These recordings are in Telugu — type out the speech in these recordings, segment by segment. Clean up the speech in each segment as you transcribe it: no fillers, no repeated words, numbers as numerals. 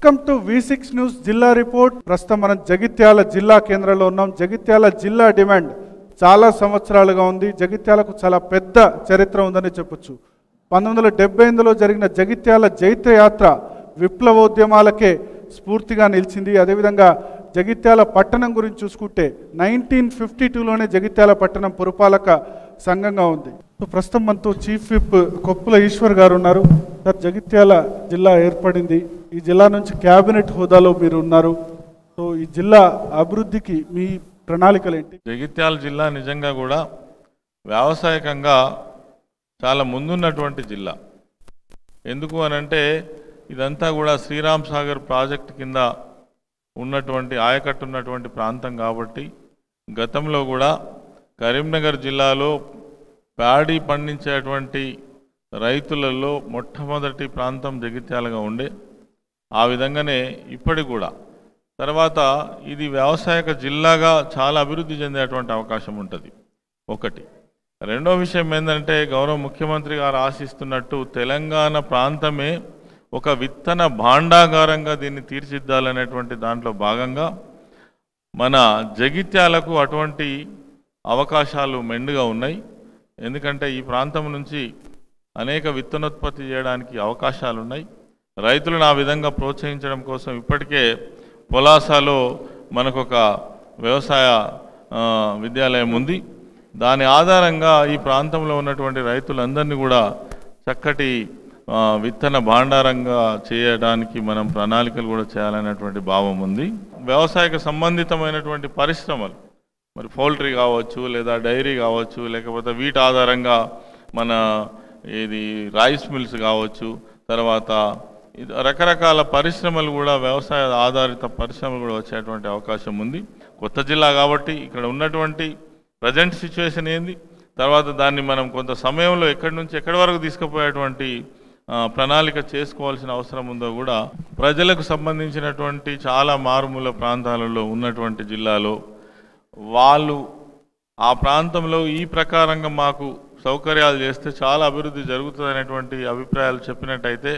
వెల్కమ్ టు V6 న్యూస్ జిల్లా రిపోర్ట్. ప్రస్తుతం మనం జగిత్యాల జిల్లా కేంద్రంలో ఉన్నాం. జగిత్యాల జిల్లా డిమాండ్ చాలా సంవత్సరాలుగా ఉంది. జగిత్యాలకు చాలా పెద్ద చరిత్ర ఉందని చెప్పొచ్చు. 1978లో జరిగిన జగిత్యాల జైత్ర యాత్ర విప్లవోద్యమాలకే స్ఫూర్తిగా నిలిచింది. అదేవిధంగా జగిత్యాల పట్టణం గురించి చూసుకుంటే 1952లోనే జగిత్యాల పట్టణం పురపాలక సంఘంగా ఉంది. ప్రస్తుతం మనతో చీఫ్ విప్ కొప్పుల ఈశ్వర్ గారు ఉన్నారు. సార్, జగిత్యాల జిల్లా ఏర్పడింది. ఈ జిల్లా నుంచి క్యాబినెట్ హోదాలో మీరు ఉన్నారు. సో ఈ జిల్లా అభివృద్ధికి మీ ప్రణాళికలు ఏంటి? జగిత్యాల జిల్లా నిజంగా కూడా వ్యావసాయకంగా చాలా ముందున్నటువంటి జిల్లా. ఎందుకు అనంటే ఇదంతా కూడా శ్రీరామ్ సాగర్ ప్రాజెక్ట్ కింద ఉన్నటువంటి ఆయకట్టు ఉన్నటువంటి ప్రాంతం కాబట్టి గతంలో కూడా కరీంనగర్ జిల్లాలో ప్యాడీ పండించేటువంటి రైతులలో మొట్టమొదటి ప్రాంతం జగిత్యాలగా ఉండే. ఆ విధంగానే ఇప్పటి కూడా తర్వాత ఇది వ్యవసాయక జిల్లాగా చాలా అభివృద్ధి చెందేటువంటి అవకాశం ఉంటుంది. ఒకటి. రెండో విషయం ఏంటంటే గౌరవ ముఖ్యమంత్రి గారు ఆశిస్తున్నట్టు తెలంగాణ ప్రాంతమే ఒక విత్తన భాండాగారంగా దీన్ని తీర్చిదిద్దాలనేటువంటి దాంట్లో భాగంగా మన జగిత్యాలకు అటువంటి అవకాశాలు మెండుగా ఉన్నాయి. ఎందుకంటే ఈ ప్రాంతం నుంచి అనేక విత్తనోత్పత్తి చేయడానికి అవకాశాలు ఉన్నాయి. రైతులను ఆ విధంగా ప్రోత్సహించడం కోసం ఇప్పటికే పొలాసాలో మనకొక వ్యవసాయ విద్యాలయం ఉంది. దాని ఆధారంగా ఈ ప్రాంతంలో ఉన్నటువంటి రైతులందరినీ కూడా చక్కటి విత్తన భాండారంగా చేయడానికి మనం ప్రణాళికలు కూడా చేయాలనేటువంటి భావం ఉంది. వ్యవసాయక సంబంధితమైనటువంటి పరిశ్రమలు, మరి పౌల్ట్రీ కావచ్చు, లేదా డైరీ కావచ్చు, లేకపోతే వీటి ఆధారంగా మన ఇది రైస్ మిల్స్ కావచ్చు, తర్వాత రకరకాల పరిశ్రమలు కూడా వ్యవసాయ ఆధారిత పరిశ్రమలు కూడా వచ్చేటువంటి అవకాశం ఉంది. కొత్త జిల్లా కాబట్టి ఇక్కడ ఉన్నటువంటి ప్రజెంట్ సిచ్యువేషన్ ఏంది, తర్వాత దాన్ని మనం కొంత సమయంలో ఎక్కడి నుంచి ఎక్కడి వరకు తీసుకుపోయేటువంటి ప్రణాళిక చేసుకోవాల్సిన అవసరం ఉందో కూడా ప్రజలకు సంబంధించినటువంటి చాలా మారుమూల ప్రాంతాలలో ఉన్నటువంటి జిల్లాలో వాళ్ళు ఆ ప్రాంతంలో ఈ ప్రకారంగా మాకు సౌకర్యాలు చేస్తే చాలా అభివృద్ధి జరుగుతుంది అనేటువంటి అభిప్రాయాలు చెప్పినట్టయితే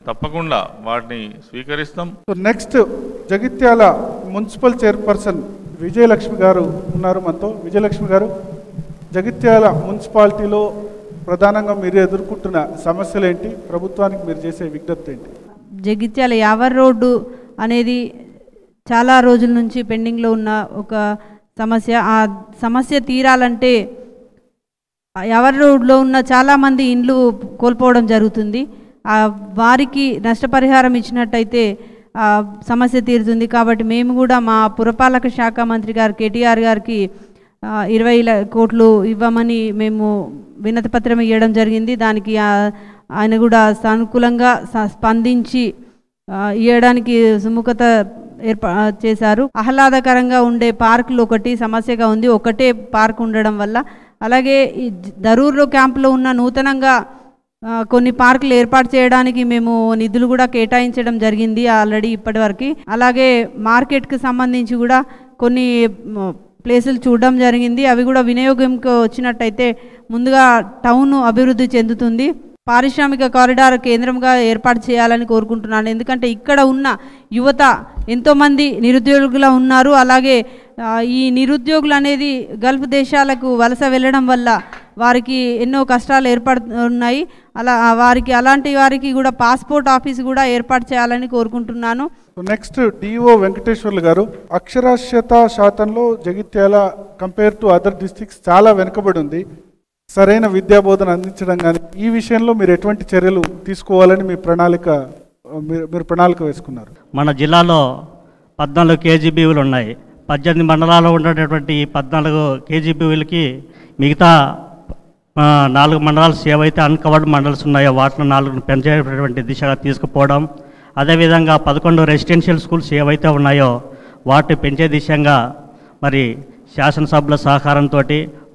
తప్పకుండా వాటిని స్వీకరిస్తాం. Next Jagtial municipal chairperson Vijayalakshmi గారు ఉన్నారు మనతో. విజయలక్ష్మి గారు, జగిత్యాల మున్సిపాలిటీలో ప్రధానంగా మీరు ఎదుర్కొంటున్న సమస్యలు ఏంటి? ప్రభుత్వానికి మీరు చేసే విజ్ఞప్తి ఏంటి? జగిత్యాల యావర్ రోడ్డు అనేది చాలా రోజుల నుంచి పెండింగ్లో ఉన్న ఒక సమస్య. ఆ సమస్య తీరాలంటే యావర్ రోడ్లో ఉన్న చాలామంది ఇండ్లు కోల్పోవడం జరుగుతుంది. వారికి నష్టపరిహారం ఇచ్చినట్టయితే సమస్య తీరుతుంది. కాబట్టి మేము కూడా మా పురపాలక శాఖ మంత్రి గారు కేటీఆర్ గారికి 20 కోట్లు ఇవ్వమని మేము వినతి పత్రం ఇవ్వడం జరిగింది. దానికి ఆయన కూడా సానుకూలంగా స్పందించి ఇవ్వడానికి సుముఖత చేశారు. ఆహ్లాదకరంగా ఉండే పార్కులు ఒకటి సమస్యగా ఉంది. ఒకటే పార్క్ ఉండడం వల్ల, అలాగే ఈ దరూర్లో క్యాంపులో ఉన్న నూతనంగా కొన్ని పార్కులు ఏర్పాటు చేయడానికి మేము నిధులు కూడా కేటాయించడం జరిగింది ఆల్రెడీ ఇప్పటివరకు. అలాగే మార్కెట్కి సంబంధించి కూడా కొన్ని ప్లేసులు చూడడం జరిగింది. అవి కూడా వినియోగంకి వచ్చినట్టయితే ముందుగా టౌన్ అభివృద్ధి చెందుతుంది. పారిశ్రామిక కారిడార్ కేంద్రంగా ఏర్పాటు చేయాలని కోరుకుంటున్నాను. ఎందుకంటే ఇక్కడ ఉన్న యువత ఎంతోమంది నిరుద్యోగులు ఉన్నారు. అలాగే ఈ నిరుద్యోగులు అనేది గల్ఫ్ దేశాలకు వలస వెళ్ళడం వల్ల వారికి ఎన్నో కష్టాలు ఏర్పడుతున్నాయి. అలాంటి వారికి కూడా పాస్పోర్ట్ ఆఫీస్ కూడా ఏర్పాటు చేయాలని కోరుకుంటున్నాను. నెక్స్ట్ డిఓ వెంకటేశ్వర్లు గారు, అక్షరాస్యత శాతంలో Jagtial compare to other districts చాలా వెనుకబడి ఉంది. సరైన విద్యా బోధన అందించడం కానీ ఈ విషయంలో మీరు ఎటువంటి చర్యలు తీసుకోవాలని మీరు ప్రణాళిక వేసుకున్నారు? మన జిల్లాలో 14 KGBలు ఉన్నాయి. 18 మండలాల్లో ఉన్నటువంటి 14 KGBలకి మిగతా 4 మండలాలు ఏవైతే అన్కవర్డ్ మండల్స్ ఉన్నాయో వాటిలో 4 పెంచేటువంటి దిశగా తీసుకుపోవడం, అదేవిధంగా 11 రెసిడెన్షియల్ స్కూల్స్ ఏవైతే ఉన్నాయో వాటిని పెంచే దిశగా మరి శాసనసభ్యుల సహకారంతో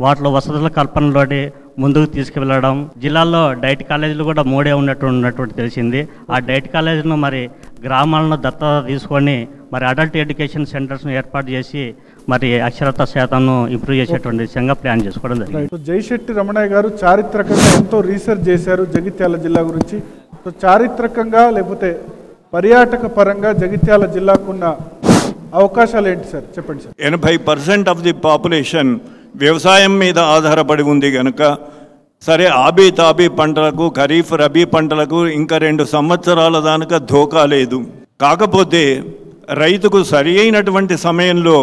వాటిలో వసతుల కల్పనలోటి ముందుకు తీసుకువెళ్ళడం. జిల్లాలో డైట్ కాలేజీలు కూడా 3 ఉన్నటువంటి తెలిసింది. ఆ డైట్ కాలేజీను మరి గ్రామాలను దత్తత తీసుకొని మరి అడల్ట్ ఎడ్యుకేషన్ సెంటర్స్ను ఏర్పాటు చేసి మరి అక్షరత శాతాన్ని ఇంప్రూవ్ చేసేటువంటి విషయంగా ప్లాన్ చేసుకోవడం జరిగింది. జైశెట్టి రమణయ్య గారు చారిత్రకంగా ఎంతో రీసెర్చ్ చేశారు జగిత్యాల జిల్లా గురించి. చారిత్రకంగా లేకపోతే పర్యాటక పరంగా జగిత్యాల జిల్లాకున్న అవకాశాలు ఏంటి సార్? చెప్పండి సార్. 80% ఆఫ్ ది పాపులేషన్ వ్యవసాయం మీద ఆధారపడి ఉంది కనుక సరే ఆబీ తాబీ పంటలకు ఖరీఫ్ రబీ పంటలకు ఇంకా 2 సంవత్సరాల దాకా ధోకా లేదు. కాకపోతే రైతుకు సరి అయినటువంటి సమయంలో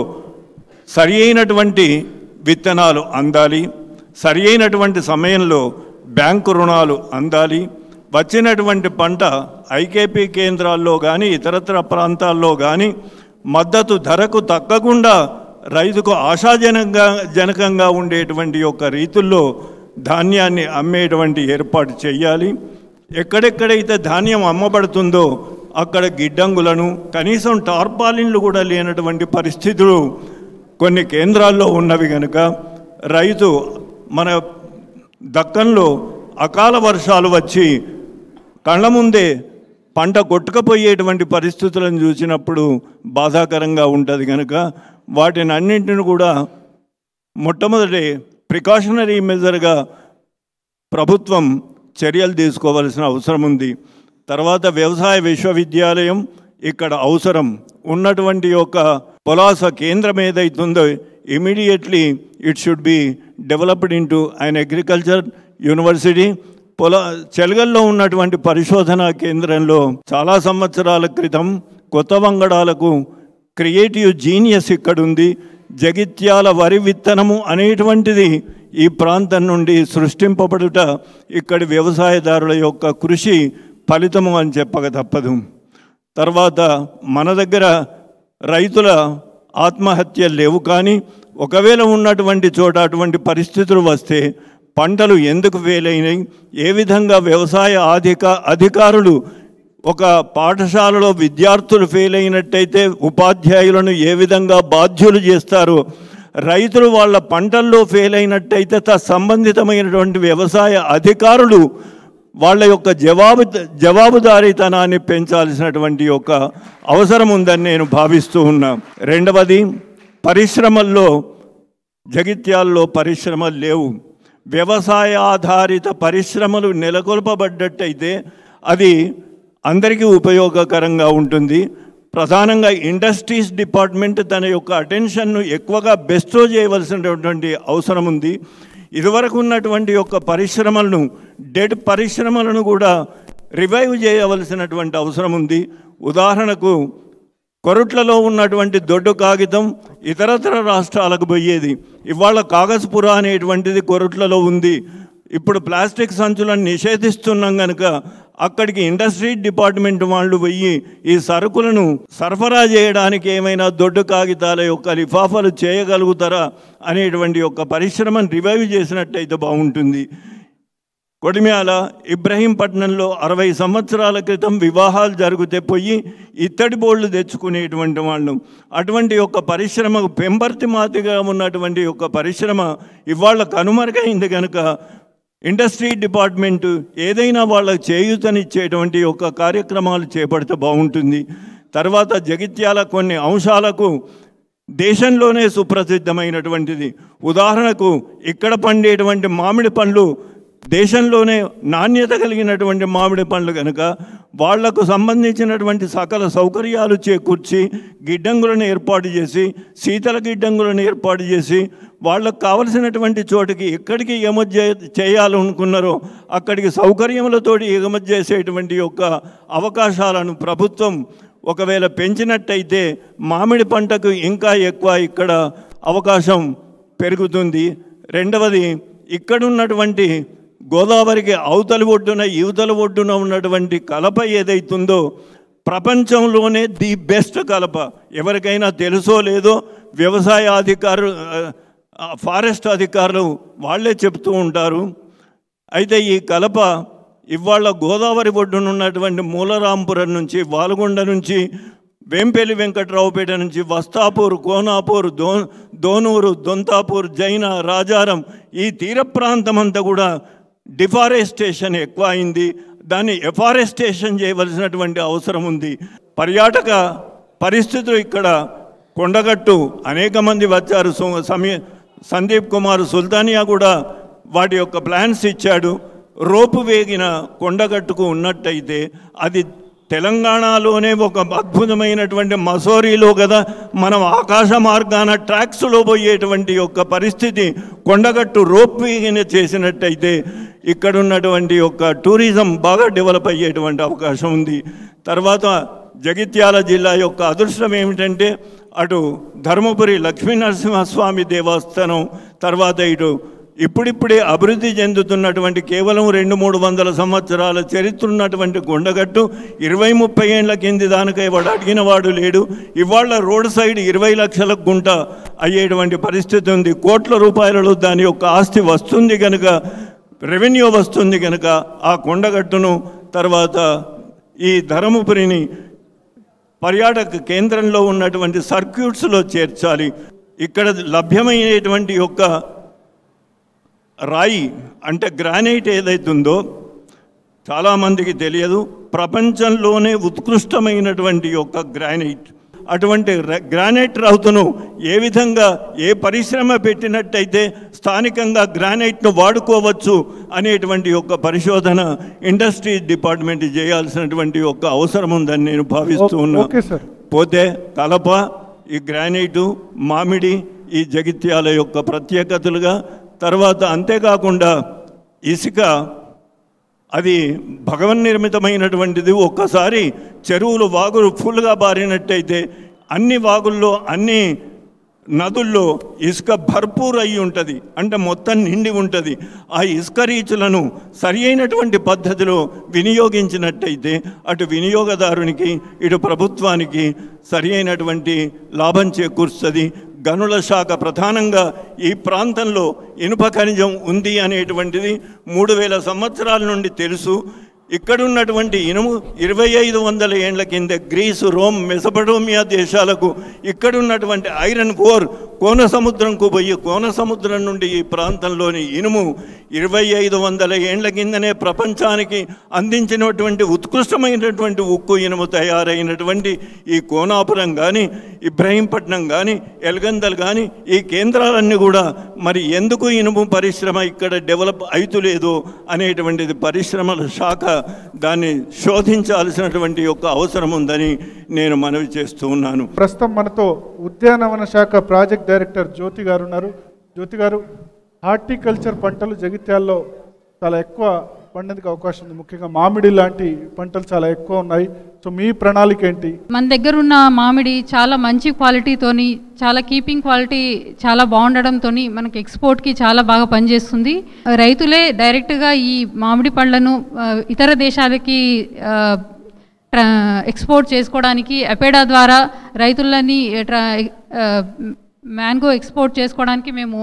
సరి అయినటువంటి విత్తనాలు అందాలి, సరి అయినటువంటి సమయంలో బ్యాంకు రుణాలు అందాలి. వచ్చినటువంటి పంట ఐకేపీ కేంద్రాల్లో కానీ ఇతరత్ర ప్రాంతాల్లో కానీ మద్దతు ధరకు తగ్గకుండా రైతుకు ఆశాజనకంగా ఉండేటువంటి యొక్క రీతుల్లో ధాన్యాన్ని అమ్మేటువంటి ఏర్పాటు చేయాలి. ఎక్కడెక్కడైతే ధాన్యం అమ్మబడుతుందో అక్కడ గిడ్డంగులను కనీసం టార్పాలిన్లు కూడా లేనటువంటి పరిస్థితులు కొన్ని కేంద్రాల్లో ఉన్నవి కనుక రైతు మన దక్కన్లో అకాల వర్షాలు వచ్చి కళ్ళ ముందే పంట కొట్టుకుపోయేటువంటి పరిస్థితులను చూసినప్పుడు బాధాకరంగా ఉంటుంది కనుక వాటిని అన్నింటిని కూడా మొట్టమొదటి ప్రికాషనరీ మెజర్గా ప్రభుత్వం చర్యలు తీసుకోవాల్సిన అవసరం ఉంది. తర్వాత వ్యవసాయ విశ్వవిద్యాలయం ఇక్కడ అవసరం ఉన్నటువంటి యొక్క పొలాస కేంద్రం ఏదైతుందో immediately it should be developed into an agriculture university. చెలగల్లో ఉన్నటువంటి పరిశోధనా కేంద్రంలో చాలా సంవత్సరాల క్రితం కొత్త వంగడాలకు క్రియేటివ్ జీనియస్ ఇక్కడుంది. జగిత్యాల వరి విత్తనము అనేటువంటిది ఈ ప్రాంతం నుండి సృష్టింపబడుట ఇక్కడి వ్యవసాయదారుల యొక్క కృషి ఫలితము అని చెప్పక తప్పదు. తర్వాత మన దగ్గర రైతుల ఆత్మహత్యలు లేవు, కానీ ఒకవేళ ఉన్నటువంటి చోట అటువంటి పరిస్థితులు వస్తే పంటలు ఎందుకు ఫెయిల్ అయినాయి, ఏ విధంగా వ్యవసాయ అధికారులు ఒక పాఠశాలలో విద్యార్థులు ఫెయిల్ అయినట్టయితే ఉపాధ్యాయులను ఏ విధంగా బాధ్యులు చేస్తారో, రైతులు వాళ్ళ పంటల్లో ఫెయిల్ అయినట్టయితే సంబంధితమైనటువంటి వ్యవసాయ అధికారులు వాళ్ళ యొక్క జవాబుదారీతనాన్ని పెంచాల్సినటువంటి యొక్క అవసరం ఉందని నేను భావిస్తూ ఉన్నా. రెండవది, పరిశ్రమల్లో జగిత్యాల్లో పరిశ్రమలు లేవు. వ్యవసాయ ఆధారిత పరిశ్రమలు నెలకొల్పబడ్డట్టయితే అది అందరికీ ఉపయోగకరంగా ఉంటుంది. ప్రధానంగా ఇండస్ట్రీస్ డిపార్ట్మెంట్ తన యొక్క అటెన్షన్ను ఎక్కువగా బెస్టో చేయవలసినటువంటి అవసరం ఉంది. ఇదివరకు ఉన్నటువంటి యొక్క పరిశ్రమలను, డెడ్ పరిశ్రమలను కూడా రివైవ్ చేయవలసినటువంటి అవసరం ఉంది. ఉదాహరణకు కొరుట్లలో ఉన్నటువంటి దొడ్డు కాగితం ఇతరతర రాష్ట్రాలకు పోయేది. ఇవాళ కాగజ్పుర అనేటువంటిది కొరుట్లలో ఉంది. ఇప్పుడు ప్లాస్టిక్ సంచులను నిషేధిస్తున్నాం కనుక అక్కడికి ఇండస్ట్రీ డిపార్ట్మెంట్ వాళ్ళు పోయి ఈ సరుకులను సరఫరా చేయడానికి ఏమైనా దొడ్డు కాగితాల యొక్క లిఫాఫాలు చేయగలుగుతారా అనేటువంటి యొక్క పరిశ్రమను రివైవ్ చేసినట్టయితే బాగుంటుంది. కొడిమ్యాల ఇబ్రహీంపట్నంలో 60 సంవత్సరాల క్రితం వివాహాలు జరిగితే పోయి ఇత్తడి బోళ్ళు తెచ్చుకునేటువంటి వాళ్ళు, అటువంటి యొక్క పరిశ్రమ పెంబర్తి మాదిగా ఉన్నటువంటి యొక్క పరిశ్రమ ఇవాళ కనుమరుగైంది కనుక ఇండస్ట్రీ డిపార్ట్మెంటు ఏదైనా వాళ్ళకు చేయూతనిచ్చేటువంటి యొక్క కార్యక్రమాలు చేపడితే బాగుంటుంది. తర్వాత జగిత్యాల కొన్ని అంశాలకు దేశంలోనే సుప్రసిద్ధమైనటువంటిది. ఉదాహరణకు ఇక్కడ పండేటువంటి మామిడి పండ్లు దేశంలోనే నాణ్యత కలిగినటువంటి మామిడి పండ్లు కనుక వాళ్లకు సంబంధించినటువంటి సకల సౌకర్యాలు చేకూర్చి గిడ్డంగులను ఏర్పాటు చేసి, శీతల గిడ్డంగులను ఏర్పాటు చేసి వాళ్ళకు కావలసినటువంటి చోటుకి ఎక్కడికి ఎగుమతి చేయాలనుకున్నారో అక్కడికి సౌకర్యములతోటి ఎగుమతి చేసేటువంటి యొక్క అవకాశాలను ప్రభుత్వం ఒకవేళ పెంచినట్టయితే మామిడి పంటకు ఇంకా ఎక్కువ ఇక్కడ అవకాశం పెరుగుతుంది. రెండవది, ఇక్కడున్నటువంటి గోదావరికి అవతలి ఒడ్డున యువతల ఒడ్డున ఉన్నటువంటి కలప ఏదైతుందో ప్రపంచంలోనే ది బెస్ట్ కలప. ఎవరికైనా తెలుసో లేదో వ్యవసాయ అధికారులు, ఫారెస్ట్ అధికారులు వాళ్ళే చెప్తూ ఉంటారు. అయితే ఈ కలప ఇవాళ గోదావరి ఒడ్డున ఉన్నటువంటి మూలరాంపురం నుంచి, వాల్గొండ నుంచి, వేంపల్లి వెంకట్రావుపేట నుంచి, వస్తాపూర్, కోనాపూర్, దోనూరు, దొంతాపూర్, జైన, రాజారం ఈ తీర ప్రాంతం అంతా కూడా డిఫారెస్టేషన్ ఎక్కువ అయింది. దాన్ని ఎఫారెస్టేషన్ చేయవలసినటువంటి అవసరం ఉంది. పర్యాటక పరిస్థితులు ఇక్కడ కొండగట్టు అనేక మంది వచ్చారు. సందీప్ కుమార్ సుల్తానియా కూడా వాటి యొక్క ప్లాన్స్ ఇచ్చాడు. రోపు వేగిన కొండగట్టుకు ఉన్నట్టయితే అది తెలంగాణలోనే ఒక అద్భుతమైనటువంటి మసోరీలో కదా మనం ఆకాశ మార్గాన ట్రాక్స్లో పోయేటువంటి యొక్క పరిస్థితి కొండగట్టు రోప్వేని చేసినట్టయితే ఇక్కడ ఉన్నటువంటి యొక్క టూరిజం బాగా డెవలప్ అయ్యేటువంటి అవకాశం ఉంది. తర్వాత జగిత్యాల జిల్లా యొక్క అదృష్టం ఏమిటంటే అటు ధర్మపురి లక్ష్మీనరసింహస్వామి దేవస్థానం, తర్వాత ఇటు ఇప్పుడిప్పుడే అభివృద్ధి చెందుతున్నటువంటి కేవలం 200-300 సంవత్సరాల చరిత్ర ఉన్నటువంటి కొండగట్టు 20-30 ఏళ్ల కింది దానికై వాడు అడిగిన వాడు లేడు. ఇవాళ రోడ్ సైడ్ 20 లక్షల గుంట అయ్యేటువంటి పరిస్థితి ఉంది. కోట్ల రూపాయలలో దాని యొక్క ఆస్తి వస్తుంది కనుక, రెవెన్యూ వస్తుంది కనుక ఆ కొండగట్టును తర్వాత ఈ ధర్మపురిని పర్యాటక కేంద్రంలో ఉన్నటువంటి సర్క్యూట్స్లో చేర్చాలి. ఇక్కడ లభ్యమయ్యేటువంటి యొక్క రాయి అంటే గ్రానైట్ ఏదైతుందో చాలామందికి తెలియదు, ప్రపంచంలోనే ఉత్కృష్టమైనటువంటి యొక్క గ్రానైట్. అటువంటి గ్రానైట్ రౌతును ఏ విధంగా ఏ పరిశ్రమ పెట్టినట్టయితే స్థానికంగా గ్రానైట్ను వాడుకోవచ్చు అనేటువంటి యొక్క పరిశోధన ఇండస్ట్రీస్ డిపార్ట్మెంట్ చేయాల్సినటువంటి ఒక అవసరం ఉందని నేను భావిస్తూ ఉన్నా. పోతే కలప, ఈ గ్రానైటు, మామిడి ఈ జగిత్యాల యొక్క ప్రత్యేకతలుగా, తర్వాత అంతేకాకుండా ఇసుక అది భగవన్ నిర్మితమైనటువంటిది. ఒక్కసారి చెరువులు వాగులు ఫుల్గా బారినట్టయితే అన్ని వాగుల్లో అన్ని నదుల్లో ఇసుక భర్పూర్ అయి ఉంటుంది, అంటే మొత్తం నిండి ఉంటుంది. ఆ ఇసుక రీచులను సరి అయినటువంటి పద్ధతిలో వినియోగించినట్టయితే అటు వినియోగదారునికి ఇటు ప్రభుత్వానికి సరి అయినటువంటి లాభం చేకూరుస్తుంది. గనుల శాఖ ప్రధానంగా ఈ ప్రాంతంలో ఇనుప ఖనిజం ఉంది అనేటువంటిది 3000 సంవత్సరాల నుండి తెలుసు. ఇక్కడున్నటువంటి ఇనుము 2500 ఏళ్ల కింద గ్రీసు, రోమ్, మెసపడోమియా దేశాలకు ఇక్కడున్నటువంటి ఐరన్ కోర్ కోన సముద్రంకు పోయి కోన సముద్రం నుండి ఈ ప్రాంతంలోని ఇనుము 2500 ఏళ్ల కిందనే ప్రపంచానికి అందించినటువంటి ఉత్కృష్టమైనటువంటి ఉక్కు ఇనుము తయారైనటువంటి ఈ కోనాపురం కానీ, ఇబ్రహీంపట్నం కానీ, ఎల్గందల్ కానీ ఈ కేంద్రాలన్నీ కూడా మరి ఎందుకు ఇనుము పరిశ్రమ ఇక్కడ డెవలప్ అవుతలేదు అనేటువంటిది పరిశ్రమల శాఖ దాన్ని శోధించాల్సినటువంటి యొక్క అవసరం ఉందని నేను మనవి చేస్తూ ఉన్నాను. ప్రస్తుతం మనతో ఉద్యానవన శాఖ ప్రాజెక్ట్ డైరెక్టర్ జ్యోతి గారు ఉన్నారు. జ్యోతి గారు, హార్టికల్చర్ పంటలు జగిత్యాల్లో చాలా ఎక్కువ పండేందుకు అవకాశం ఉంది, ముఖ్యంగా మామిడి లాంటి పంటలు చాలా ఎక్కువ ఉన్నాయి. సో మీ ప్రణాళిక ఏంటి? మన దగ్గర ఉన్న మామిడి చాలా మంచి క్వాలిటీతోని, చాలా కీపింగ్ క్వాలిటీ చాలా బాగుండడంతో మనకి ఎక్స్పోర్ట్కి చాలా బాగా పనిచేస్తుంది. రైతులే డైరెక్ట్గా ఈ మామిడి పండ్లను ఇతర దేశాలకి ఎక్స్పోర్ట్ చేసుకోవడానికి అపెడా ద్వారా రైతులని మ్యాంగో ఎక్స్పోర్ట్ చేసుకోవడానికి మేము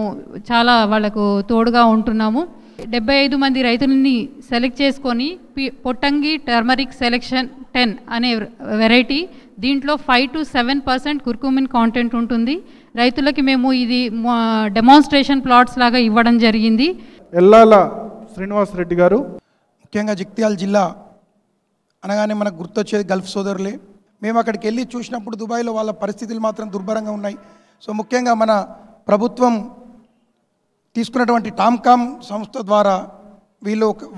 చాలా వాళ్ళకు తోడుగా ఉంటున్నాము. 75 మంది రైతులని సెలెక్ట్ చేసుకొని పొట్టంగి టర్మరిక్ సెలెక్షన్ 10 అనే వెరైటీ, దీంట్లో 5 to 7% కుర్కుమిన్ కాంటెంట్ ఉంటుంది. రైతులకి మేము ఇది డెమాన్స్ట్రేషన్ ప్లాట్స్ లాగా ఇవ్వడం జరిగింది. ఎల్లాల శ్రీనివాస్ రెడ్డి గారు, ముఖ్యంగా జగిత్యాల జిల్లా అనగానే మనకు గుర్తొచ్చేది గల్ఫ్ సోదరులే. మేము అక్కడికి వెళ్ళి చూసినప్పుడు దుబాయ్లో వాళ్ళ పరిస్థితులు మాత్రం దుర్భరంగా ఉన్నాయి. సో ముఖ్యంగా మన ప్రభుత్వం తీసుకున్నటువంటి టామ్కామ్ సంస్థ ద్వారా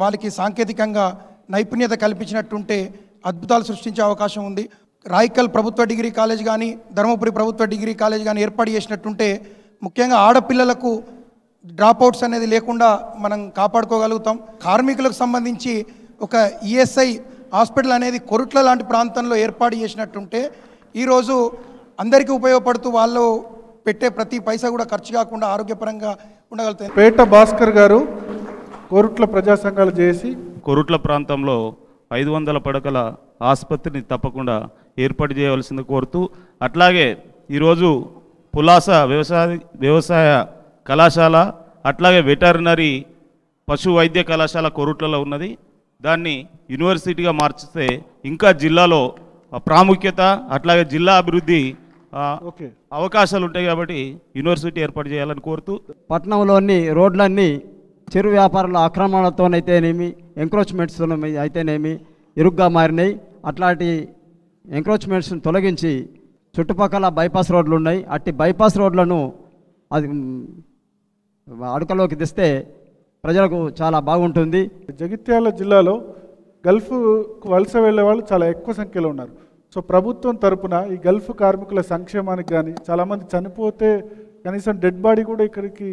వాళ్ళకి సాంకేతికంగా నైపుణ్యత కల్పించినట్టుంటే అద్భుతాలు సృష్టించే అవకాశం ఉంది. రాయికల్ ప్రభుత్వ డిగ్రీ కాలేజ్ కానీ, ధర్మపురి ప్రభుత్వ డిగ్రీ కాలేజ్ కానీ ఏర్పాటు చేసినట్టుంటే ముఖ్యంగా ఆడపిల్లలకు డ్రాప్అవుట్స్ అనేది లేకుండా మనం కాపాడుకోగలుగుతాం. కార్మికులకు సంబంధించి ఒక ఈఎస్ఐ హాస్పిటల్ అనేది కొరుట్ల లాంటి ప్రాంతంలో ఏర్పాటు చేసినట్టుంటే ఈరోజు అందరికీ ఉపయోగపడుతూ వాళ్ళు పెట్టే ప్రతి పైసా కూడా ఖర్చు కాకుండా ఆరోగ్యపరంగా ఉండగలుగుతాయి. పేట భాస్కర్ గారు, కోరుట్ల ప్రజా సంఘాలు చేసి కోరుట్ల ప్రాంతంలో 500 పడకల ఆసుపత్రిని తప్పకుండా ఏర్పాటు చేయవలసింది కోరుతూ, అట్లాగే ఈరోజు పులాస వ్యవసాయ కళాశాల, అట్లాగే వెటర్నరీ పశు వైద్య కళాశాల కోరుట్లలో ఉన్నది. దాన్ని యూనివర్సిటీగా మార్చితే ఇంకా జిల్లాలో ప్రాముఖ్యత, అట్లాగే జిల్లా అభివృద్ధి అవకాశాలు ఉంటాయి. కాబట్టి యూనివర్సిటీ ఏర్పాటు చేయాలని కోరుతూ, పట్టణంలోని రోడ్లన్నీ చెరు వ్యాపారుల ఆక్రమణలతోనైతేనేమి, ఎంక్రోచ్మెంట్స్ అయితేనేమి ఇరుగ్గా మారినాయి. అట్లాంటి ఎంక్రోచ్మెంట్స్ని తొలగించి చుట్టుపక్కల బైపాస్ రోడ్లు ఉన్నాయి. అట్టి బైపాస్ రోడ్లను అది అడుకలోకి తెస్తే ప్రజలకు చాలా బాగుంటుంది. జగిత్యాల జిల్లాలో గల్ఫ్కు వలస వెళ్ళే వాళ్ళు చాలా ఎక్కువ సంఖ్యలో ఉన్నారు. సో ప్రభుత్వం తరపున ఈ గల్ఫ్ కార్మికుల సంక్షేమానికి కానీ, చాలామంది చనిపోతే కనీసం డెడ్ బాడీ కూడా ఇక్కడికి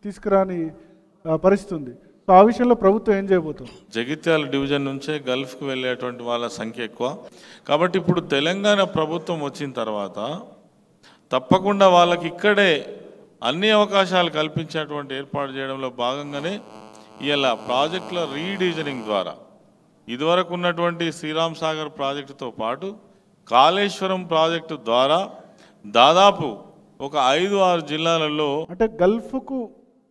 తీసుకురాని పరిస్థితి ఉంది. సో ఆ విషయంలో ప్రభుత్వం ఏం చేయబోతుంది? జగిత్యాల డివిజన్ నుంచే గల్ఫ్కి వెళ్ళేటువంటి వాళ్ళ సంఖ్య ఎక్కువ కాబట్టి ఇప్పుడు తెలంగాణ ప్రభుత్వం వచ్చిన తర్వాత తప్పకుండా వాళ్ళకి ఇక్కడే అన్ని అవకాశాలు కల్పించేటువంటి ఏర్పాటు చేయడంలో భాగంగానే ఇవాళ ప్రాజెక్టుల రీడివిజనింగ్ ద్వారా ఇదివరకు ఉన్నటువంటి శ్రీరామ్ సాగర్ ప్రాజెక్టుతో పాటు కాళేశ్వరం ప్రాజెక్టు ద్వారా దాదాపు ఒక 5-6 జిల్లాలలో అంటే గల్ఫ్కు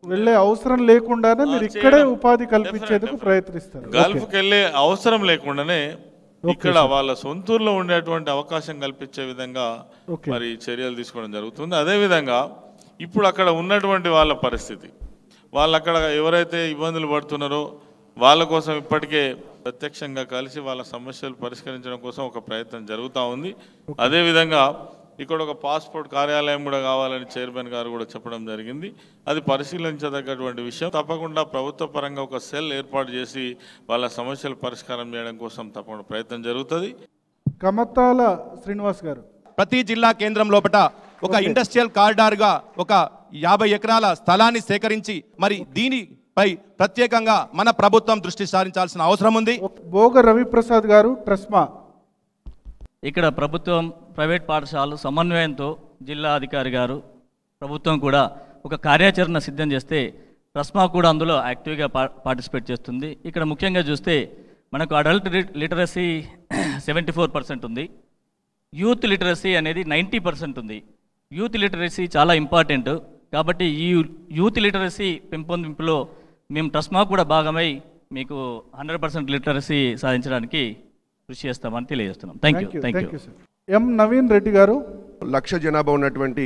వెళ్ళే అవసరం లేకుండానే మీరు ఇక్కడే ఉపాధి కల్పించేందుకు ప్రయత్నిస్తారు. గల్ఫ్కి వెళ్ళే అవసరం లేకుండానే ఇక్కడ వాళ్ళ సొంతూరులో ఉండేటువంటి అవకాశం కల్పించే విధంగా మరి చర్యలు తీసుకోవడం జరుగుతుంది. అదేవిధంగా ఇప్పుడు అక్కడ ఉన్నటువంటి వాళ్ళ పరిస్థితి, వాళ్ళు అక్కడ ఎవరైతే ఇబ్బందులు పడుతున్నారో వాళ్ళ కోసం ఇప్పటికే ప్రత్యక్షంగా కలిసి వాళ్ళ సమస్యలు పరిష్కరించడం కోసం ఒక ప్రయత్నం జరుగుతూ ఉంది. అదేవిధంగా ఇక్కడ ఒక పాస్పోర్ట్ కార్యాలయం కూడా కావాలని చైర్మన్ గారు కూడా చెప్పడం జరిగింది. అది పరిశీలించదగ్గటువంటి విషయం. తప్పకుండా ప్రభుత్వ పరంగా ఒక సెల్ ఏర్పాటు చేసి వాళ్ళ సమస్యలు పరిష్కారం చేయడం కోసం తప్పకుండా ప్రయత్నం జరుగుతుంది. కమతాల శ్రీనివాస్ గారు, ప్రతి జిల్లా కేంద్రం లోపల ఒక ఇండస్ట్రియల్ కారిడార్గా ఒక 50 ఎకరాల స్థలాన్ని సేకరించి మరి దీనిపై ప్రత్యేకంగా మన ప్రభుత్వం దృష్టి సారించాల్సిన అవసరం ఉంది. భోగ రవిప్రసాద్ గారు, ట్రస్మా. ఇక్కడ ప్రభుత్వం ప్రైవేట్ పాఠశాలలు సమన్వయంతో జిల్లా అధికారి గారు ప్రభుత్వం కూడా ఒక కార్యాచరణ సిద్ధం చేస్తే ట్రస్మా కూడా అందులో యాక్టివ్గా పార్టిసిపేట్ చేస్తుంది. ఇక్కడ ముఖ్యంగా చూస్తే మనకు అడల్ట్ లిటరసీ 74% ఉంది, యూత్ లిటరసీ అనేది 90% ఉంది. యూత్ లిటరసీ చాలా ఇంపార్టెంట్ కాబట్టి ఈ యూత్ లిటరసీ పెంపొందింపులో మేము ట్రస్మా కూడా భాగమై మీకు 100% లిటరసీ సాధించడానికి కృషి చేస్తామని తెలియజేస్తున్నాం. Thank you. M Naveen Reddy గారు, 1,00,000 జనాభా ఉన్నటువంటి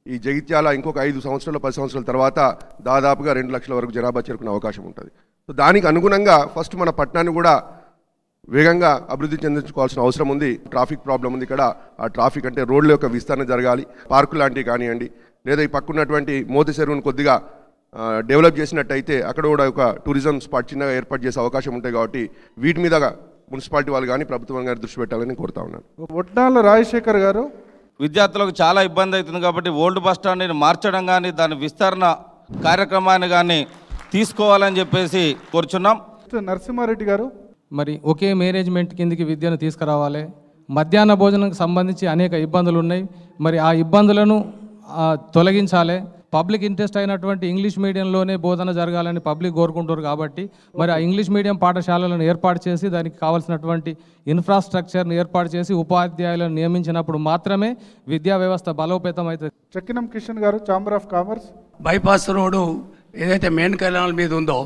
ఈ జగిత్యాల ఇంకొక 5 సంవత్సరాలు 10 సంవత్సరాల తర్వాత దాదాపుగా 2 లక్షల వరకు జనాభా చేరుకునే అవకాశం ఉంటుంది. సో దానికి అనుగుణంగా ఫస్ట్ మన పట్టణాన్ని కూడా వేగంగా అభివృద్ధి చెందించుకోవాల్సిన అవసరం ఉంది. ట్రాఫిక్ ప్రాబ్లం ఉంది ఇక్కడ. ఆ ట్రాఫిక్ అంటే రోడ్ల యొక్క విస్తరణ జరగాలి, పార్కు లాంటివి కానివ్వండి, లేదా ఈ పక్కన్నటువంటి మోతి చెరువును కొద్దిగా డెవలప్ చేసినట్టయితే అక్కడ కూడా ఒక టూరిజం స్పాట్ చిన్నగా ఏర్పాటు చేసే అవకాశం ఉంటాయి. కాబట్టి వీటి మీద మున్సిపాలిటీ వాళ్ళు కానీ ప్రభుత్వం కానీ దృష్టి పెట్టాలని కోరుతా ఉన్నాను. ఒట్నాల రాజశేఖర్ గారు, విద్యార్థులకు చాలా ఇబ్బంది అవుతుంది కాబట్టి ఓల్డ్ బస్ స్టాండ్ని మార్చడం కానీ దాని విస్తరణ కార్యక్రమాన్ని కానీ తీసుకోవాలని చెప్పేసి కోరుచున్నాం. నరసింహారెడ్డి గారు, మరి ఒకే మేనేజ్మెంట్ కిందికి విద్యను తీసుకురావాలి. మధ్యాహ్న భోజనంకి సంబంధించి అనేక ఇబ్బందులు ఉన్నాయి, మరి ఆ ఇబ్బందులను తొలగించాలి. పబ్లిక్ ఇంట్రెస్ట్ అయినటువంటి ఇంగ్లీష్ మీడియంలోనే బోధన జరగాలని పబ్లిక్ కోరుకుంటారు కాబట్టి మరి ఆ ఇంగ్లీష్ మీడియం పాఠశాలలను ఏర్పాటు చేసి దానికి కావాల్సినటువంటి ఇన్ఫ్రాస్ట్రక్చర్ని ఏర్పాటు చేసి ఉపాధ్యాయులను నియమించినప్పుడు మాత్రమే విద్యా వ్యవస్థ బలోపేతం అవుతుంది. చక్కినం కిషన్ గారు, chamber of commerce. Bypass road ఏదైతే మెయిన్ కెనాల్ మీద ఉందో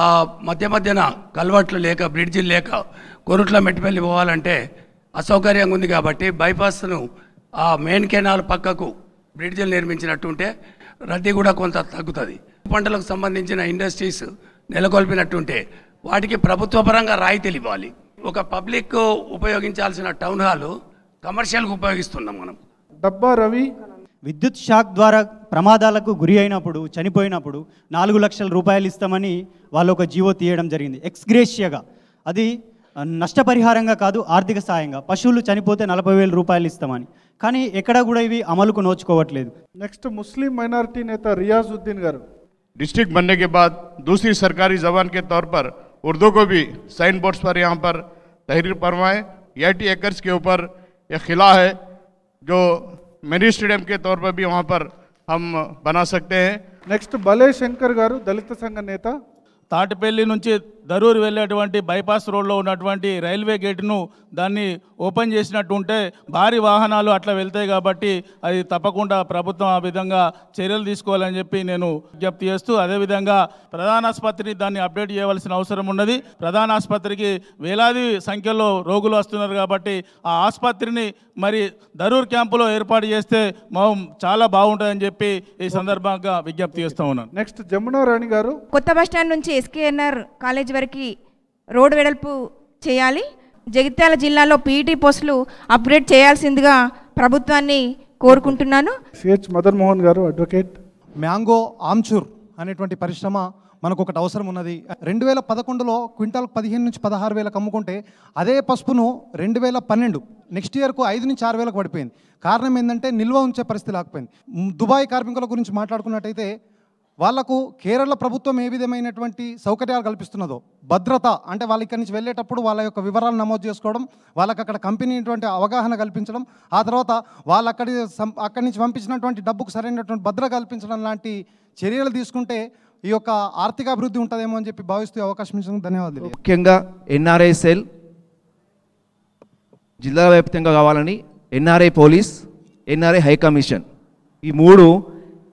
ఆ మధ్యన కల్వర్ట్లు లేక బ్రిడ్జిలు లేక కొరుట్ల మెట్టిపల్లి పోవాలంటే అసౌకర్యంగా ఉంది కాబట్టి బైపాస్ను ఆ మెయిన్ కెనాల్ పక్కకు బ్రిడ్జిలు నిర్మించినట్టుంటే రద్దీ కూడా కొంత తగ్గుతుంది. పంటలకు సంబంధించిన ఇండస్ట్రీస్ నెలకొల్పినట్టుంటే వాటికి ప్రభుత్వ పరంగా రాయితీలు ఇవ్వాలి. ఒక పబ్లిక్ ఉపయోగించాల్సిన టౌన్ హాల్ కమర్షియల్గా ఉపయోగిస్తున్నాం మనం. డబ్బా రవి, విద్యుత్ షాక్ ద్వారా ప్రమాదాలకు గురి అయినప్పుడు చనిపోయినప్పుడు 4 లక్షల రూపాయలు ఇస్తామని వాళ్ళు ఒక జీవో తీయడం జరిగింది ఎక్స్గ్రేషియాగా. అది నష్టపరిహారంగా కాదు, ఆర్థిక సాయంగా. పశువులు చనిపోతే 40,000 రూపాయలు ఇస్తామని, కానీ ఎక్కడ కూడా ఇవి అమలుకు నోచుకోవట్లేదు. నెక్స్ట్ ముస్లిం మైనారిటీ నేత रियाजुद्दीन गारू. डिस्ट्रिक्ट बनने के बाद दूसरी सरकारी जबान के तौर पर उर्दू को भी साइन बोर्ड्स पर यहाँ पर तहरीर फरमाएं. 80 एकर्स के ऊपर यह किला है जो मिनी स्टेडियम के तौर पर भी वहाँ पर हम बना सकते हैं. నెక్స్ట్ బలే శంకర్ గారు, దళిత సంఘ నేత. తాటిపల్లి నుంచి దరూరు వెళ్ళేటువంటి బైపాస్ రోడ్లో ఉన్నటువంటి రైల్వే గేటును దాన్ని ఓపెన్ చేసినట్టు ఉంటే భారీ వాహనాలు అట్లా వెళ్తాయి కాబట్టి అది తప్పకుండా ప్రభుత్వం ఆ విధంగా చర్యలు తీసుకోవాలని చెప్పి నేను విజ్ఞప్తి చేస్తూ, అదేవిధంగా ప్రధాన ఆసుపత్రిని దాన్ని అప్డేట్ చేయవలసిన అవసరం ఉన్నది. ప్రధాన ఆసుపత్రికి వేలాది సంఖ్యలో రోగులు వస్తున్నారు కాబట్టి ఆ ఆసుపత్రిని మరి దరూర్ క్యాంపులో ఏర్పాటు చేస్తే చాలా బాగుంటుందని చెప్పి ఈ సందర్భంగా విజ్ఞప్తి చేస్తూ ఉన్నాను. నెక్స్ట్ జమునా రాణి గారు. కొత్త బస్టాండ్ నుంచి ఎస్కేఎన్ఆర్ కాలేజ్ వరకు రోడ్డు వెడల్పు చేయాలి. జగిత్యాల జిల్లాలో పీఈటీ పోస్టులు అప్గ్రేడ్ చేయాల్సిందిగా ప్రభుత్వాన్ని కోరుకుంటున్నాను. సిహెచ్ మదన్ మోహన్ గారు, అడ్వకేట్. మ్యాంగో ఆమ్చూర్ అనేటువంటి పరిశ్రమ మనకు ఒకటి అవసరం ఉన్నది. 2011లో క్వింటాల్ 15 నుంచి 16,000 అమ్ముకుంటే అదే పసుపును 2012 నెక్స్ట్ ఇయర్కు 5 నుంచి 6,000 పడిపోయింది. కారణం ఏంటంటే నిల్వ ఉంచే పరిస్థితి లేకపోయింది. దుబాయ్ కార్మికుల గురించి మాట్లాడుకున్నట్టయితే వాళ్లకు కేరళ ప్రభుత్వం ఏ విధమైనటువంటి సౌకర్యాలు కల్పిస్తున్నదో, భద్రత అంటే వాళ్ళు ఇక్కడి నుంచి వెళ్ళేటప్పుడు వాళ్ళ యొక్క వివరాలు నమోదు చేసుకోవడం, వాళ్ళకి అక్కడ కంపెనీ అవగాహన కల్పించడం, ఆ తర్వాత వాళ్ళు అక్కడి నుంచి పంపించినటువంటి డబ్బుకు సరైనటువంటి భద్రత కల్పించడం లాంటి చర్యలు తీసుకుంటే ఈ యొక్క ఆర్థిక అభివృద్ధి ఉంటుందేమో అని చెప్పి భావిస్తూ అవకాశం ఇచ్చినందుకు ధన్యవాదాలు. ముఖ్యంగా ఎన్ఆర్ఐ సెల్ జిల్లా వ్యాప్తంగా కావాలని NRI police, NRI high commission ఈ 3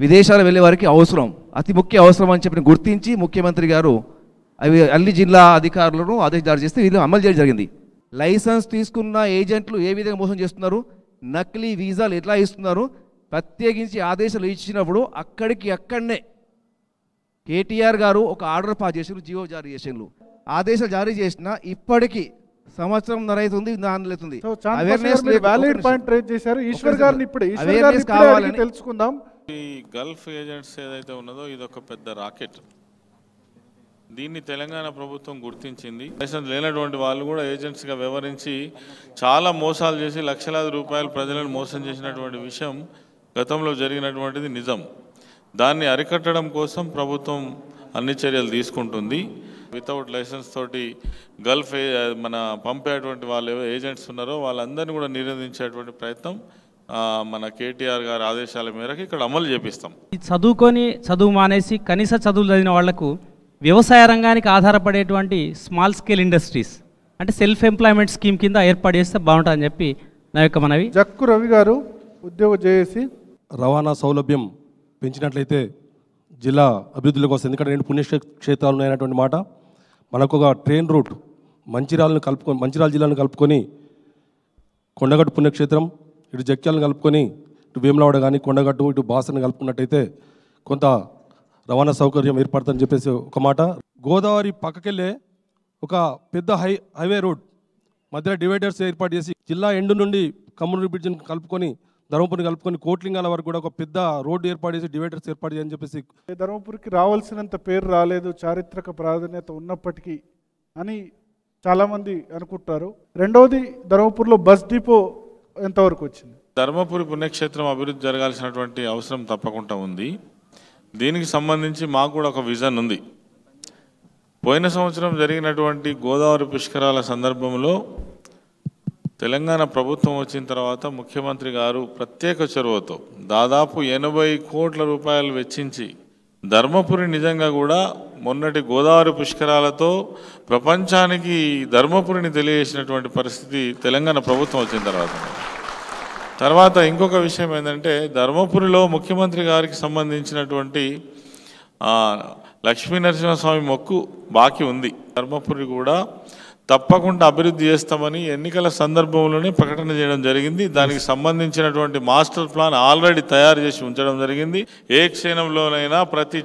విదేశాలు వెళ్ళే వారికి అవసరం, అతి ముఖ్య అవసరం అని చెప్పి గుర్తించి ముఖ్యమంత్రి గారు అవి అన్ని జిల్లా అధికారులను ఆదేశాలు చేస్తే వీళ్ళు అమలు చేయడం జరిగింది. లైసెన్స్ తీసుకున్న ఏజెంట్లు ఏ విధంగా మోసం చేస్తున్నారు, నకిలీ వీసాలు ఎట్లా ఇస్తున్నారు, ప్రత్యేకించి ఆదేశాలు ఇచ్చినప్పుడు అక్కడనే కేటీఆర్ గారు ఒక ఆర్డర్ పాస్ చేసారు, జియో జారీ చేసారు, ఆదేశాలు జారీ చేసినా ఇప్పటికీ సంవత్సరంన్నర అవుతుంది, అవుతుంది. వ్యాలిడ్ పాయింట్ రేజ్ చేశారు. ఈశ్వర్ గారిని ఇప్పుడే తెలుసుకుందాం. ఈ గల్ఫ్ ఏజెంట్స్ ఏదైతే ఉన్నదో ఇది ఒక పెద్ద రాకెట్. దీన్ని తెలంగాణ ప్రభుత్వం గుర్తించింది. లైసెన్స్ లేనటువంటి వాళ్ళు కూడా ఏజెంట్స్గా వ్యవహరించి చాలా మోసాలు చేసి లక్షలాది రూపాయలు ప్రజలను మోసం చేసినటువంటి విషయం గతంలో జరిగినటువంటిది నిజం. దాన్ని అరికట్టడం కోసం ప్రభుత్వం అన్ని చర్యలు తీసుకుంటుంది. వితౌట్ లైసెన్స్ తోటి గల్ఫ్ మన పంపేటువంటి వాళ్ళు ఏజెంట్స్ ఉన్నారో వాళ్ళందరినీ కూడా నిరోధించేటువంటి ప్రయత్నం మన కేటీఆర్ గారి ఆదేశాల మేరకు ఇక్కడ అమలు చేపిస్తాం. చదువు మానేసి కనీస చదువులు చదివిన వాళ్లకు వ్యవసాయ రంగానికి ఆధారపడేటువంటి స్మాల్ స్కేల్ ఇండస్ట్రీస్ అంటే సెల్ఫ్ ఎంప్లాయ్మెంట్ స్కీమ్ కింద ఏర్పాటు చేస్తే బాగుంటుందని చెప్పి నా యొక్క మనవి. జక్కు రవి గారు ఉద్యోగ చేసి రవాణా సౌలభ్యం పెంచినట్లయితే జిల్లా అభివృద్ధుల కోసం, ఎందుకంటే 2 పుణ్యక్షేత్రాలు ఉన్నాయన్నటువంటి మాట, మనకు ఒక ట్రైన్ రూట్ మంచిర్యాల జిల్లాను కలుపుకొని కొండగట్టు పుణ్యక్షేత్రం, ఇటు జగ్త్యాలను కలుపుకొని ఇటు వేములవాడ కానీ కొండగట్టు ఇటు బాసను కలుపుకున్నట్టయితే కొంత రవాణా సౌకర్యం ఏర్పడుతుందని చెప్పేసి ఒక మాట. గోదావరి పక్కకెళ్ళే ఒక పెద్ద హైవే రోడ్ మధ్యలో డివైడర్స్ ఏర్పాటు చేసి జిల్లా ఎండు నుండి కమ్మూరు బ్రిడ్జిని కలుపుకొని ధర్మపురిని కలుపుకొని కోట్లింగాల వరకు కూడా ఒక పెద్ద రోడ్డు ఏర్పాటు చేసి డివైడర్స్ ఏర్పాటు చేయని చెప్పేసి. ధర్మపురికి రావాల్సినంత పేరు రాలేదు, చారిత్రక ప్రాధాన్యత ఉన్నప్పటికీ అని చాలామంది అనుకుంటారు. రెండవది, ధర్మపురిలో బస్ డిపో ఎంతవరకు వచ్చింది? ధర్మపురి పుణ్యక్షేత్రం అభివృద్ధి జరగాల్సినటువంటి అవసరం తప్పకుండా ఉంది. దీనికి సంబంధించి మాకు కూడా ఒక విజన్ ఉంది. పోయిన సంవత్సరం జరిగినటువంటి గోదావరి పుష్కరాల సందర్భంలో తెలంగాణ ప్రభుత్వం వచ్చిన తర్వాత ముఖ్యమంత్రి గారు ప్రత్యేక చొరవతో దాదాపు 80 కోట్ల రూపాయలు వెచ్చించి ధర్మపురి నిజంగా కూడా మొన్నటి గోదావరి పుష్కరాలతో ప్రపంచానికి ధర్మపురిని తెలియజేసినటువంటి పరిస్థితి తెలంగాణ ప్రభుత్వం వచ్చిన తర్వాత ఇంకొక విషయం ఏంటంటే ధర్మపురిలో ముఖ్యమంత్రి గారికి సంబంధించినటువంటి లక్ష్మీ నరసింహస్వామి మొక్కు బాకీ ఉంది. ధర్మపురి కూడా తప్పకుండా అభివృద్ధి చేస్తామని ఎన్నికల సందర్భంలోనే ప్రకటన చేయడం జరిగింది. దానికి సంబంధించినటువంటి మాస్టర్ ప్లాన్ ఆల్రెడీ తయారు చేసి ఉంచడం జరిగింది. ఏ క్షణంలోనైనా ప్రతి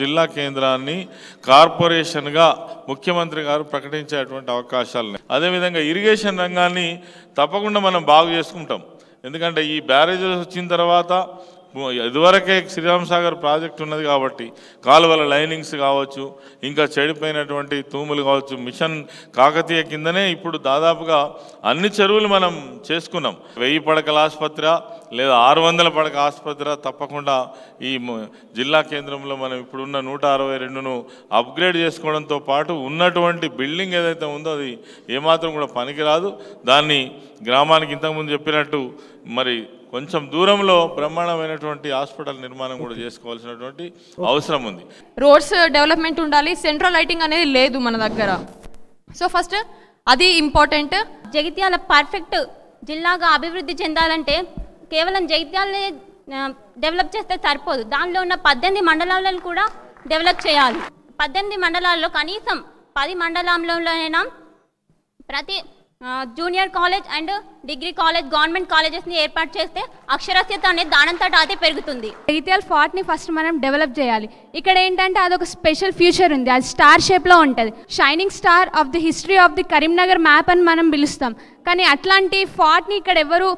జిల్లా కేంద్రాన్ని కార్పొరేషన్గా ముఖ్యమంత్రి గారు ప్రకటించేటువంటి అవకాశాలు. అదేవిధంగా ఇరిగేషన్ రంగాన్ని తప్పకుండా మనం బాగు చేసుకుంటాం. ఎందుకంటే ఈ బ్యారేజెస్ వచ్చిన తర్వాత ఇదివరకే శ్రీరామ్ సాగర్ ప్రాజెక్ట్ ఉన్నది కాబట్టి కాలువల లైనింగ్స్ కావచ్చు, ఇంకా చెడిపోయినటువంటి తూములు కావచ్చు, మిషన్ కాకతీయ కిందనే ఇప్పుడు దాదాపుగా అన్ని చెరువులు మనం చేసుకున్నాం. 1000 పడకల ఆసుపత్రి లేదా 600 పడక ఆసుపత్రి తప్పకుండా ఈ జిల్లా కేంద్రంలో మనం ఇప్పుడున్న 162ను అప్గ్రేడ్ చేసుకోవడంతో పాటు ఉన్నటువంటి బిల్డింగ్ ఏదైతే ఉందో అది ఏమాత్రం కూడా పనికిరాదు. దాన్ని గ్రామానికి ఇంతకుముందు చెప్పినట్టు మరి కొంచెం దూరంలో బ్రహ్మాండమైనటువంటి హాస్పిటల్ నిర్మాణం కూడా చేసుకోవాల్సినటువంటి అవసరం ఉంది. రోడ్స్ డెవలప్మెంట్ ఉండాలి, సెంట్రల్ లైటింగ్ అనేది లేదు మన దగ్గర. సో ఫస్ట్ అది ఇంపార్టెంట్. జగిత్యాల పర్ఫెక్ట్ జిల్లాగా అభివృద్ధి చెందాలంటే కేవలం జగిత్యాలనే డెవలప్ చేస్తే సరిపోదు, దానిలో ఉన్న 18 మండలాలను కూడా డెవలప్ చేయాలి. 18 మండలాల్లో కనీసం 10 మండలంలోనైనా ప్రతి junior college and degree college government కాలేజెస్ని ఏర్పాటు చేస్తే అక్షరాస్యత అనేది దానంతటా అదే పెరుగుతుంది. జగిత్యాల ఫోర్ట్ని ఫస్ట్ మనం డెవలప్ చేయాలి. ఇక్కడ ఏంటంటే అదొక స్పెషల్ ఫ్యూచర్ ఉంది, అది స్టార్ షేప్లో ఉంటుంది. Shining star of the history of the Karimnagar map అని మనం పిలుస్తాం. కానీ అట్లాంటి ఫోర్ట్ని ఇక్కడ ఎవరు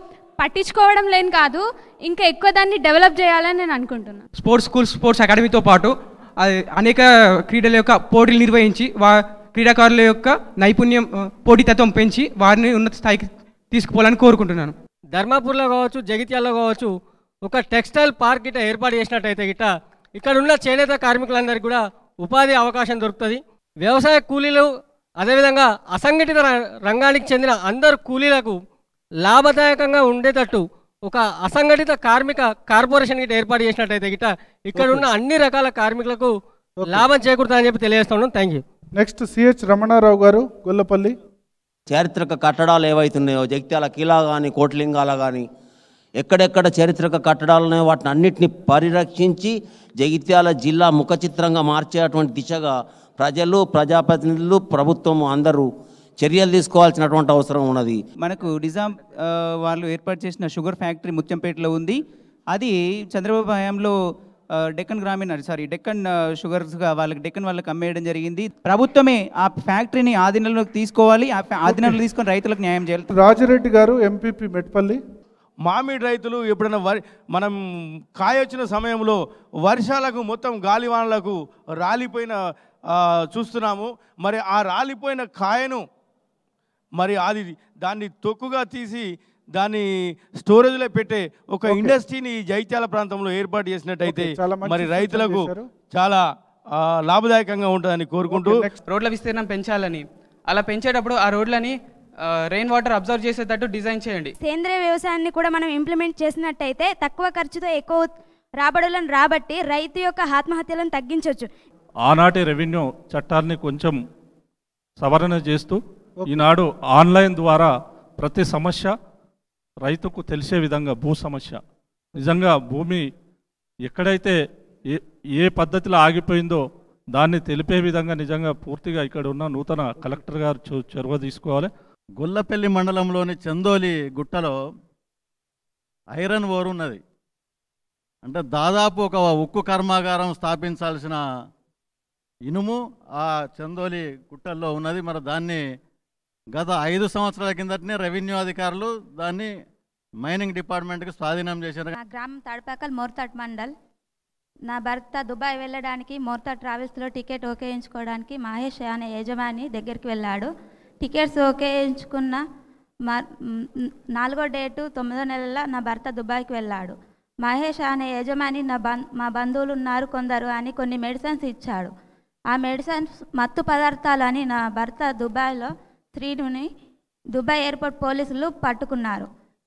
పట్టించుకోవడం లేని కాదు, ఇంకా ఎక్కువ దాన్ని డెవలప్ చేయాలని నేను అనుకుంటున్నాను. స్పోర్ట్స్ స్కూల్, స్పోర్ట్స్ అకాడమీతో పాటు అనేక క్రీడల యొక్క పోటీలు నిర్వహించి క్రీడాకారుల యొక్క నైపుణ్యం పోటీతత్వం పెంచి వారిని ఉన్నత స్థాయికి తీసుకుపోవాలని కోరుకుంటున్నాను. ధర్మపూర్లో కావచ్చు, జగిత్యాలలో కావచ్చు ఒక టెక్స్టైల్ పార్క్ గిట్ట ఏర్పాటు చేసినట్టయితే గిట్ట ఇక్కడ ఉన్న చేనేత కార్మికులందరికీ కూడా ఉపాధి అవకాశం దొరుకుతుంది. వ్యవసాయ కూలీలు అదేవిధంగా అసంఘటిత రంగానికి చెందిన అందరు కూలీలకు లాభదాయకంగా ఉండేటట్టు ఒక అసంఘటిత కార్మిక కార్పొరేషన్ గిట్ట ఏర్పాటు చేసినట్టయితే గిట్ట ఇక్కడ ఉన్న అన్ని రకాల కార్మికులకు లాభం చేకూరుతుందని చెప్పి తెలియజేస్తున్నాను. Thank you. Next CH Ramanarao garu, Gollapalli. చారిత్రక కట్టడాలు ఏవైతున్నాయో జగిత్యాల కిలా కానీ కోట్లింగాల కానీ ఎక్కడెక్కడ చారిత్రక కట్టడాలు ఉన్నాయో వాటిని అన్నిటిని పరిరక్షించి జగిత్యాల జిల్లా ముఖ చిత్రంగా మార్చేటువంటి దిశగా ప్రజలు, ప్రజాప్రతినిధులు, ప్రభుత్వం అందరూ చర్యలు తీసుకోవాల్సినటువంటి అవసరం ఉన్నది. మనకు నిజాం వాళ్ళు ఏర్పాటు చేసిన షుగర్ ఫ్యాక్టరీ ముత్యంపేటలో ఉంది. అది చంద్రబాబు హయాంలో డెక్కన్ షుగర్స్గా వాళ్ళకి అమ్మేయడం జరిగింది. ప్రభుత్వమే ఆ ఫ్యాక్టరీని ఆధీనంలోకి తీసుకోవాలి, ఆధీనంలో తీసుకొని రైతులకు న్యాయం చేయాలి. రాజిరెడ్డి గారు, ఎంపీపీ మెట్పల్లి. మామిడి రైతులు ఎప్పుడైనా మనం కాయ వచ్చిన సమయంలో వర్షాలకు మొత్తం గాలివానలకు రాలిపోయిన చూస్తున్నాము. మరి ఆ రాలిపోయిన కాయను మరి దాన్ని తొక్కుగా తీసి దాన్ని స్టోరేజ్లో పెట్టే ఒక ఇండస్ట్రీని జగిత్యాల ప్రాంతంలో ఏర్పాటు చేసినట్టయితే మరి రైతులకు చాలా లాభదాయకంగా ఉంటుందని కోరుకుంటూ రోడ్ల విస్తీర్ణం పెంచాలని, అలా పెంచేటప్పుడు ఆ రోడ్లని రెయిన్ వాటర్ అబ్జర్వ్ చేసేటట్టు డిజైన్ చేయండి. సేంద్రియ వ్యవసాయాన్ని కూడా మనం ఇంప్లిమెంట్ చేసినట్టయితే తక్కువ ఖర్చుతో ఎక్కువ రాబడులను రాబట్టి రైతు యొక్క ఆత్మహత్యలను తగ్గించవచ్చు. ఆనాటి రెవెన్యూ చట్టాన్ని కొంచెం సవరణ చేస్తూ ఈనాడు ఆన్లైన్ ద్వారా ప్రతి సమస్య రైతుకు తెలిసే విధంగా భూ సమస్య నిజంగా భూమి ఎక్కడైతే ఏ పద్ధతిలో ఆగిపోయిందో దాన్ని తెలిపే విధంగా నిజంగా పూర్తిగా ఇక్కడ ఉన్న నూతన కలెక్టర్ గారు చొరవ తీసుకోవాలి. గొల్లపల్లి మండలంలోని చందోలి గుట్టలో ఐరన్ ఓర్ ఉన్నది. అంటే దాదాపు ఒక ఉక్కు కర్మాగారం స్థాపించాల్సిన ఇనుము ఆ చందోలి గుట్టల్లో ఉన్నది. మరి దాన్ని గత 5 సంవత్సరాల కిందటనే రెవెన్యూ అధికారులు దాన్ని మైనింగ్ డిపార్ట్మెంట్కి స్వాధీనం చేశారు. నా గ్రామం తాడపాకల్ మోర్తాడ్ మండల్. నా భర్త దుబాయ్ వెళ్ళడానికి మోర్తాడ్ ట్రావెల్స్లో టికెట్ ఓకే చేయించుకోవడానికి మహేష్ అనే యజమాని దగ్గరికి వెళ్ళాడు. టికెట్స్ ఓకే చేయించుకున్న 4వ డేటు 9వ నెలలో నా భర్త దుబాయ్కి వెళ్ళాడు. మహేష్ అనే యజమాని మా బంధువులు ఉన్నారు కొందరు అని కొన్ని మెడిసిన్స్ ఇచ్చాడు. ఆ మెడిసిన్స్ మత్తు పదార్థాలని నా భర్త దుబాయ్లో శ్రీనుని దుబాయ్ ఎయిర్పోర్ట్ పోలీసులు పట్టుకున్నారు.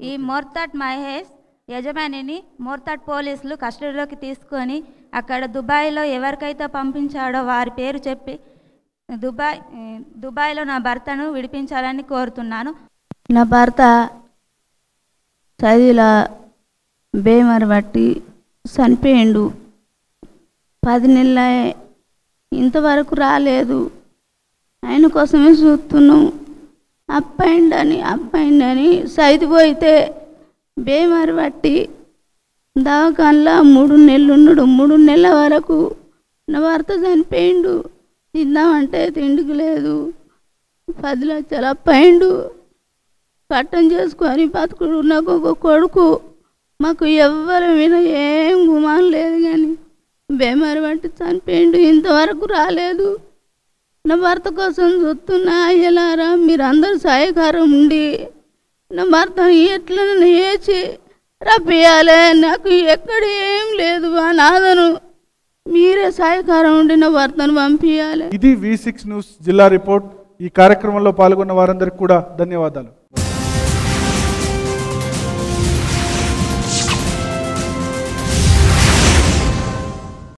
ఈ మోర్తాడ్ మహేష్ యజమానిని మోర్తాడ్ పోలీసులు కస్టడీలోకి తీసుకొని అక్కడ దుబాయ్లో ఎవరికైతే పంపించాడో వారి పేరు చెప్పి దుబాయ్లో నా భర్తను విడిపించాలని కోరుతున్నాను. నా భర్త చదివిలా బేమర్ బట్టి చనిపోయిండు. 10 నెలల ఇంతవరకు రాలేదు. ఆయన కోసమే చూస్తున్నాం. అప్పయిండని సైదిపోయితే బేమర్ బట్టి దవాఖానలో 3 నెలలు ఉన్నాడు. 3 నెలల వరకు నా భర్త చనిపోయిండు. తిందామంటే తిండికి లేదు. 10 లక్షలు అప్పయిండు. కట్టం చేసుకొని బతుకుడు. నాకు ఒక కొడుకు. మాకు ఎవ్వరి మీద ఏం గుమానం లేదు, కానీ బేమర్ బట్టి చనిపోయిండు. ఇంతవరకు రాలేదు. నా భర్త కోసం చూస్తున్నా. అయ్యలారా మీరందరూ సహాయకారం ఉండి నా భర్తను ఎట్లా వేసి రప్పియాలి. నాకు ఎక్కడ ఏం లేదు. నాదను మీరే సహాయకారం ఉండి నా భర్తను పంపించాలి. ఇది V6 న్యూస్ జిల్లా రిపోర్ట్. ఈ కార్యక్రమంలో పాల్గొన్న వారందరికీ కూడా ధన్యవాదాలు.